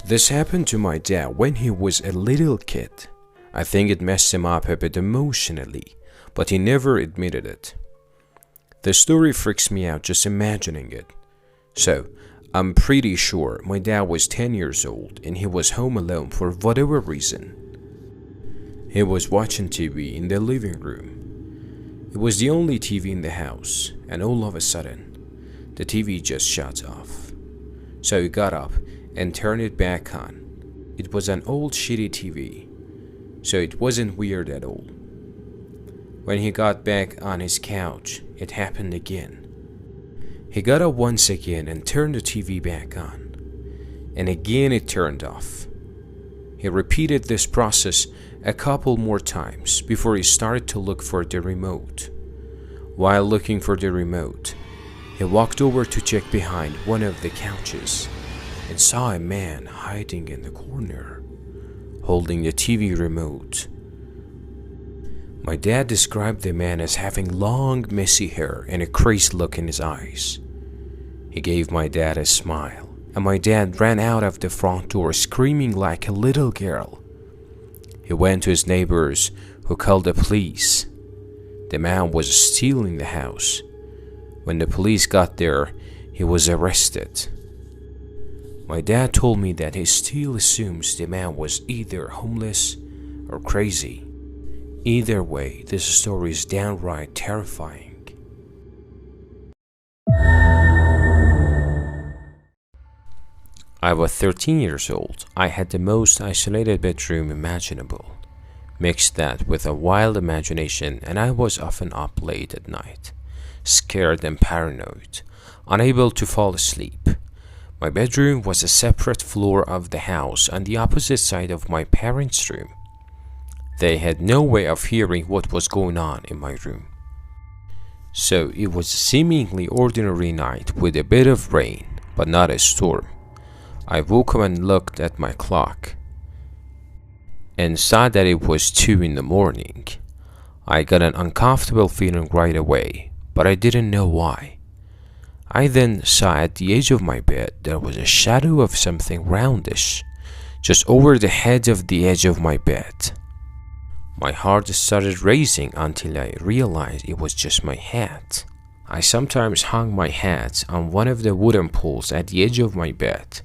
This happened to my dad when he was a little kid. I think it messed him up a bit emotionally, but he never admitted it. The story freaks me out just imagining it. So, I'm pretty sure my dad was 10 years old and he was home alone for whatever reason. He was watching TV in the living room. It was the only TV in the house, and all of a sudden, the TV just shuts off. So he got up and turned it back on. It was an old shitty TV, so it wasn't weird at all. When he got back on his couch, it happened again. He got up once again and turned the TV back on, and again it turned off. He repeated this process a couple more times before he started to look for the remote. While looking for the remote, he walked over to check behind one of the couches and saw a man hiding in the corner, holding the TV remote. My dad described the man as having long, messy hair and a crazed look in his eyes. He gave my dad a smile, and my dad ran out of the front door screaming like a little girl. He went to his neighbors, who called the police. The man was still in the house. When the police got there, he was arrested. My dad told me that he still assumes the man was either homeless or crazy. Either way, this story is downright terrifying. I was 13 years old. I had the most isolated bedroom imaginable. Mix that with a wild imagination, and I was often up late at night, scared and paranoid, unable to fall asleep. My bedroom was a separate floor of the house on the opposite side of my parents' room. They had no way of hearing what was going on in my room. So it was a seemingly ordinary night with a bit of rain, but not a storm. I woke up and looked at my clock and saw that it was 2 in the morning. I got an uncomfortable feeling right away, but I didn't know why. I then saw at the edge of my bed there was a shadow of something roundish, just over the head of the edge of my bed. My heart started racing until I realized it was just my hat. I sometimes hung my hat on one of the wooden poles at the edge of my bed,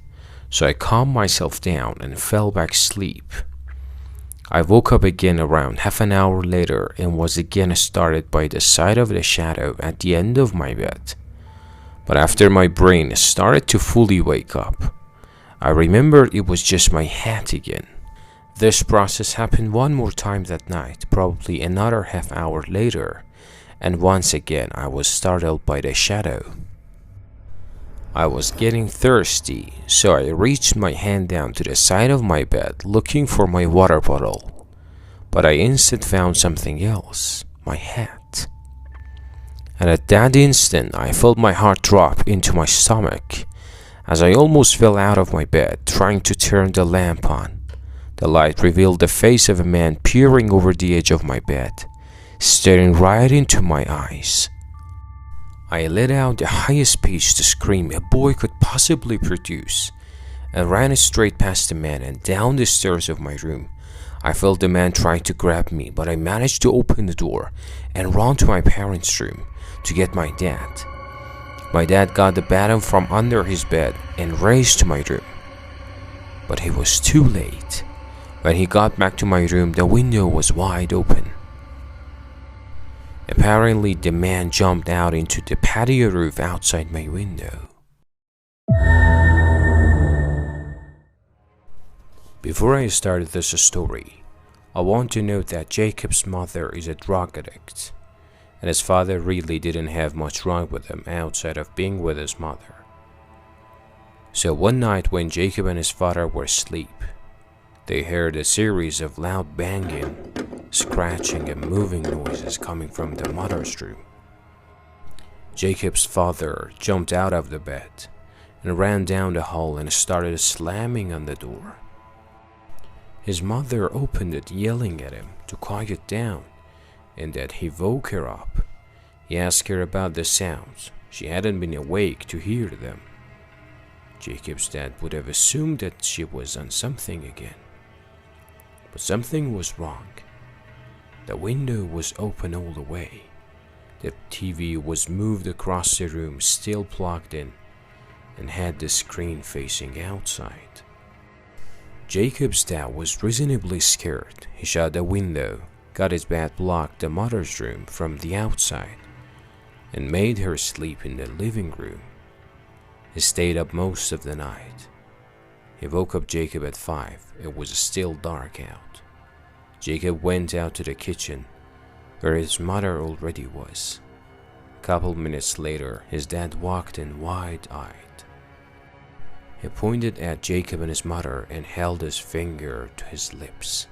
so I calmed myself down and fell back asleep. I woke up again around half an hour later and was again startled by the sight of the shadow at the end of my bed. But after my brain started to fully wake up, I remembered it was just my hat again. This process happened one more time that night, probably another half hour later, and once again I was startled by the shadow. I was getting thirsty, so I reached my hand down to the side of my bed looking for my water bottle. But I instead found something else, my hat. And at that instant, I felt my heart drop into my stomach as I almost fell out of my bed trying to turn the lamp on. The light revealed the face of a man peering over the edge of my bed, staring right into my eyes. I let out the highest pitched scream a boy could possibly produce and ran straight past the man and down the stairs of my room. I felt the man trying to grab me, but I managed to open the door and run to my parents' room to get my dad. My dad got the baton from under his bed and raced to my room. But he was too late. When he got back to my room, the window was wide open. Apparently, the man jumped out into the patio roof outside my window. Before I started this story, I want to note that Jacob's mother is a drug addict, and his father really didn't have much wrong with him outside of being with his mother. So one night when Jacob and his father were asleep, they heard a series of loud banging, scratching and moving noises coming from the mother's room. Jacob's father jumped out of the bed and ran down the hall and started slamming on the door. His mother opened it, yelling at him to quiet down and that he woke her up. He asked her about the sounds. She hadn't been awake to hear them. Jacob's dad would have assumed that she was on something again. But something was wrong. The window was open all the way. The TV was moved across the room, still plugged in, and had the screen facing outside. Jacob's dad was reasonably scared. He shut the window, got his bed blocked the mother's room from the outside, and made her sleep in the living room. He stayed up most of the night. He woke up Jacob at 5. It was still dark out. Jacob went out to the kitchen, where his mother already was. A couple minutes later, his dad walked in wide-eyed. He pointed at Jacob and his mother and held his finger to his lips.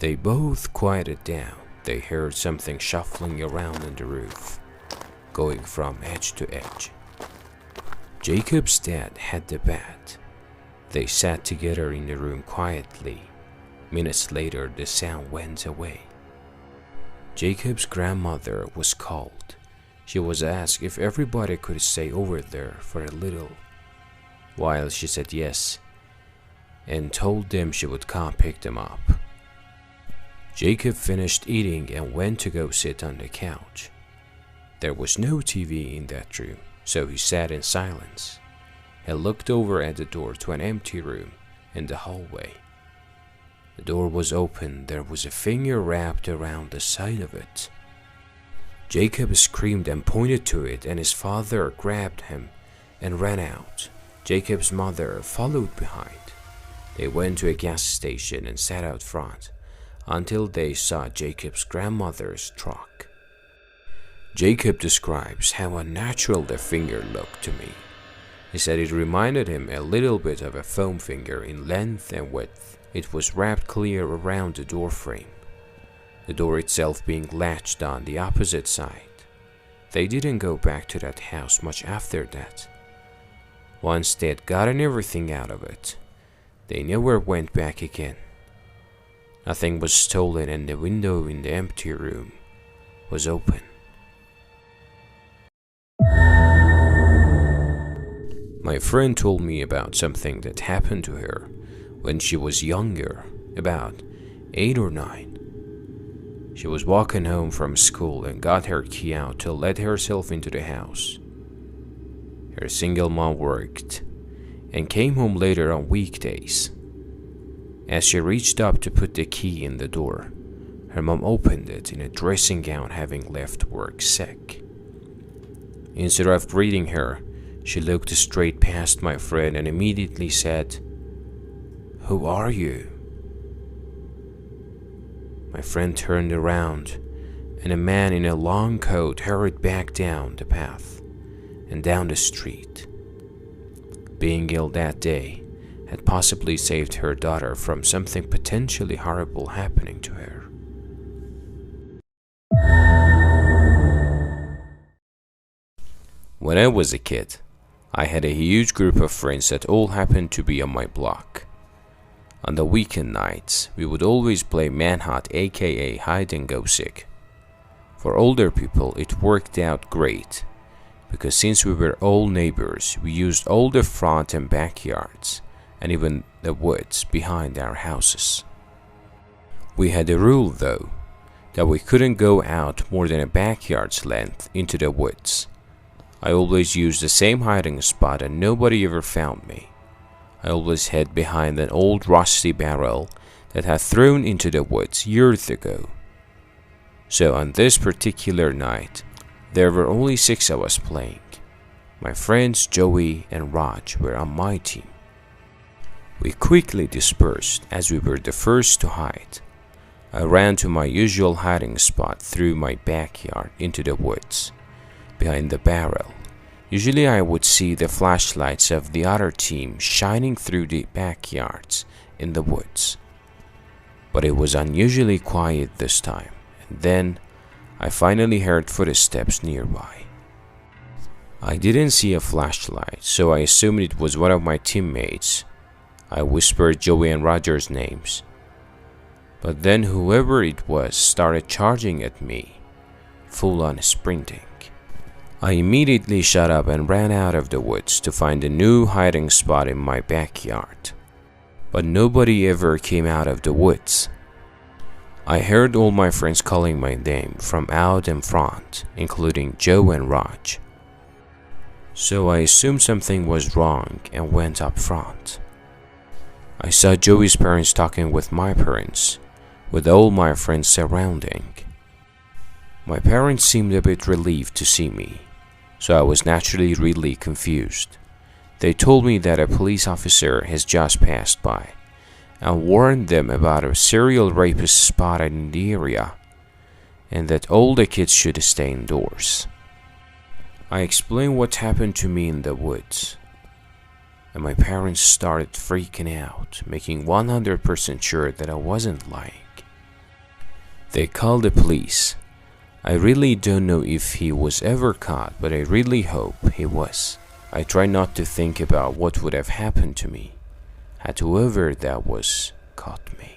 They both quieted down. They heard something shuffling around on the roof, going from edge to edge. Jacob's dad had the bat. They sat together in the room quietly. Minutes later, the sound went away. Jacob's grandmother was called. She was asked if everybody could stay over there for a little while. She said yes, and told them she would come pick them up. Jacob finished eating and went to go sit on the couch. There was no TV in that room, so he sat in silence. He looked over at the door to an empty room in the hallway. The door was open. There was a finger wrapped around the side of it. Jacob screamed and pointed to it, and his father grabbed him and ran out. Jacob's mother followed behind. They went to a gas station and sat out front until they saw Jacob's grandmother's truck. Jacob describes how unnatural the finger looked to me. He said it reminded him a little bit of a foam finger in length and width. It was wrapped clear around the door frame, the door itself being latched on the opposite side. They didn't go back to that house much after that. Once they had gotten everything out of it, they never went back again. Nothing was stolen, and the window in the empty room was open. My friend told me about something that happened to her when she was younger, about 8 or 9. She was walking home from school and got her key out to let herself into the house. Her single mom worked and came home later on weekdays. As she reached up to put the key in the door, her mom opened it in a dressing gown, having left work sick. Instead of greeting her, she looked straight past my friend and immediately said, "Who are you?" My friend turned around, and a man in a long coat hurried back down the path and down the street. Being ill that day had possibly saved her daughter from something potentially horrible happening to her. When I was a kid, I had a huge group of friends that all happened to be on my block. On the weekend nights, we would always play manhunt, aka hide and go seek. For older people, it worked out great, because since we were all neighbors, we used all the front and backyards, and even the woods behind our houses. We had a rule though, that we couldn't go out more than a backyard's length into the woods. I always used the same hiding spot and nobody ever found me. I always hid behind an old rusty barrel that had thrown into the woods years ago. So on this particular night, there were only 6 of us playing. My friends Joey and Raj were on my team. We quickly dispersed as we were the first to hide. I ran to my usual hiding spot through my backyard into the woods, behind the barrel. Usually I would see the flashlights of the other team shining through the backyards in the woods. But it was unusually quiet this time, and then I finally heard footsteps nearby. I didn't see a flashlight, so I assumed it was one of my teammates. I whispered Joey and Roger's names. But then whoever it was started charging at me, full on sprinting. I immediately shut up and ran out of the woods to find a new hiding spot in my backyard. But nobody ever came out of the woods. I heard all my friends calling my name from out in front, including Joe and Raj. So I assumed something was wrong and went up front. I saw Joey's parents talking with my parents, with all my friends surrounding. My parents seemed a bit relieved to see me, so I was naturally really confused. They told me that a police officer has just passed by and warned them about a serial rapist spotted in the area, and that all the kids should stay indoors. I explained what happened to me in the woods, and my parents started freaking out, making 100% sure that I wasn't lying. They called the police. I really don't know if he was ever caught, but I really hope he was. I try not to think about what would have happened to me had whoever that was caught me.